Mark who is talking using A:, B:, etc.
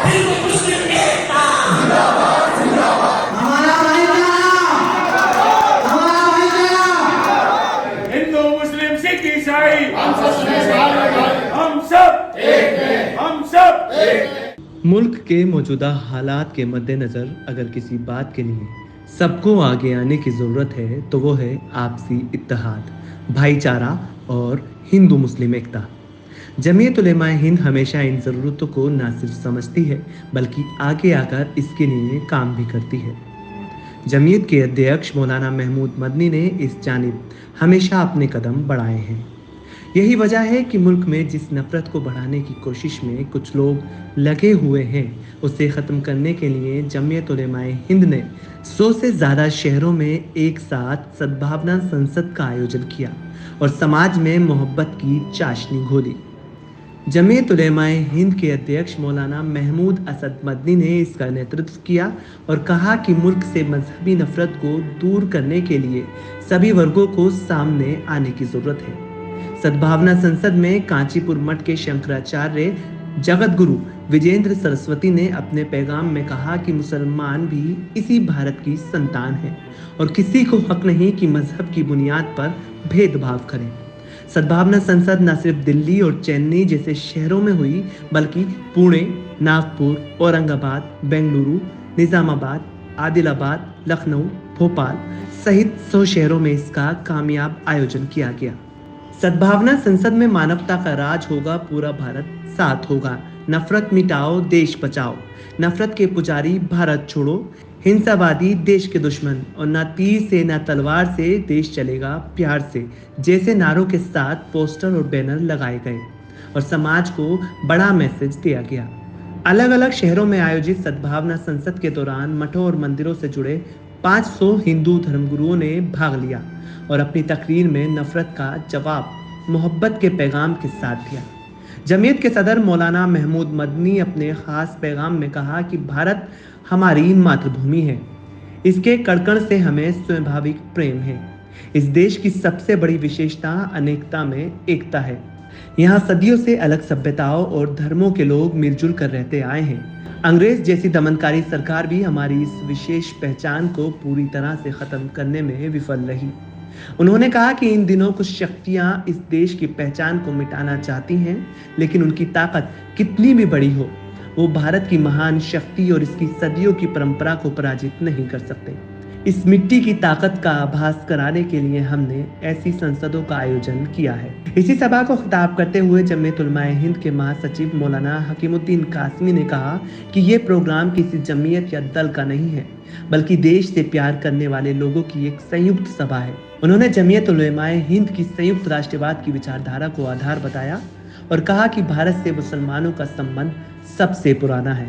A: हिंदू मुस्लिम एकता,
B: हमारा भाईचारा, हमारा भाईचारा।
C: हिंदू मुस्लिम सिख ईसाई हम सब एक हैं, हम सब एक हैं।
D: मुल्क के मौजूदा हालात के मद्देनज़र अगर किसी बात के लिए सबको आगे आने की ज़रूरत है तो वो है आपसी इत्तेहाद, भाईचारा और हिंदू मुस्लिम एकता। जमीयत उलेमाए हिंद हमेशा इन ज़रूरतों को ना सिर्फ समझती है बल्कि आगे आकर इसके लिए काम भी करती है। जमीयत के अध्यक्ष मौलाना महमूद मदनी ने इस जानिब हमेशा अपने कदम बढ़ाए हैं। यही वजह है कि मुल्क में जिस नफरत को बढ़ाने की कोशिश में कुछ लोग लगे हुए हैं उसे ख़त्म करने के लिए जमीयत उलेमाए हिंद ने 100 से ज़्यादा शहरों में एक साथ सद्भावना संसद का आयोजन किया और समाज में मोहब्बत की चाशनी घोली। जमीयत उलेमाए हिंद के अध्यक्ष मौलाना महमूद असद मदनी ने इसका नेतृत्व किया और कहा कि मुल्क से मजहबी नफरत को दूर करने के लिए सभी वर्गों को सामने आने की ज़रूरत है। सद्भावना संसद में कांचीपुर मठ के शंकराचार्य जगत गुरु विजेंद्र सरस्वती ने अपने पैगाम में कहा कि मुसलमान भी इसी भारत की संतान हैं और किसी को हक नहीं कि मजहब की बुनियाद पर भेदभाव करें। सद्भावना संसद न सिर्फ दिल्ली और चेन्नई जैसे शहरों में हुई बल्कि पुणे, नागपुर, औरंगाबाद, बेंगलुरु, निजामाबाद, आदिलाबाद, लखनऊ, भोपाल सहित 100 शहरों में इसका कामयाब आयोजन किया गया। सद्भावना संसद में मानवता का राज होगा, पूरा भारत साथ होगा, नफरत मिटाओ, देश बचाओ, नफरत के पुजारी भारत छोड़ो, हिंसावादी देश के दुश्मन और ना तीर से ना तलवार से देश चलेगा प्यार से जैसे नारों के साथ पोस्टर और बैनर लगाए गए और समाज को बड़ा मैसेज दिया गया। अलग अलग शहरों में आयोजित सद्भावना संसद के दौरान मठों और मंदिरों से जुड़े 500 हिंदू धर्मगुरुओं ने भाग लिया और अपनी तकरीर में नफरत का जवाब मोहब्बत के पैगाम के साथ दिया। जमीयत के सदर मौलाना महमूद मदनी अपने खास पैगाम में कहा कि भारत हमारी मातृभूमि है, इसके कड़कड़ से हमें स्वाभाविक प्रेम है। इस देश की सबसे बड़ी विशेषता अनेकता में एकता है। यहाँ सदियों से अलग सभ्यताओं और धर्मों के लोग मिलजुल कर रहते आए हैं। अंग्रेज जैसी दमनकारी सरकार भी हमारी इस विशेष पहचान को पूरी तरह से खत्म करने में विफल रही। उन्होंने कहा कि इन दिनों कुछ शक्तियां इस देश की पहचान को मिटाना चाहती हैं, लेकिन उनकी ताकत कितनी भी बड़ी हो, वो भारत की महान शक्ति और इसकी सदियों की परंपरा को पराजित नहीं कर सकते। इस मिट्टी की ताकत का आभास कराने के लिए हमने ऐसी संसदों का आयोजन किया है। इसी सभा को खिताब करते हुए जमीयत उलेमाए हिंद के महासचिव मौलाना हकीमुद्दीन कासमी ने कहा कि ये प्रोग्राम किसी जमीयत या दल का नहीं है बल्कि देश से प्यार करने वाले लोगों की एक संयुक्त सभा है। उन्होंने जमीयत उलेमाए हिंद की संयुक्त राष्ट्रवाद की विचारधारा को आधार बताया और कहा कि भारत से मुसलमानों का संबंध सबसे पुराना है।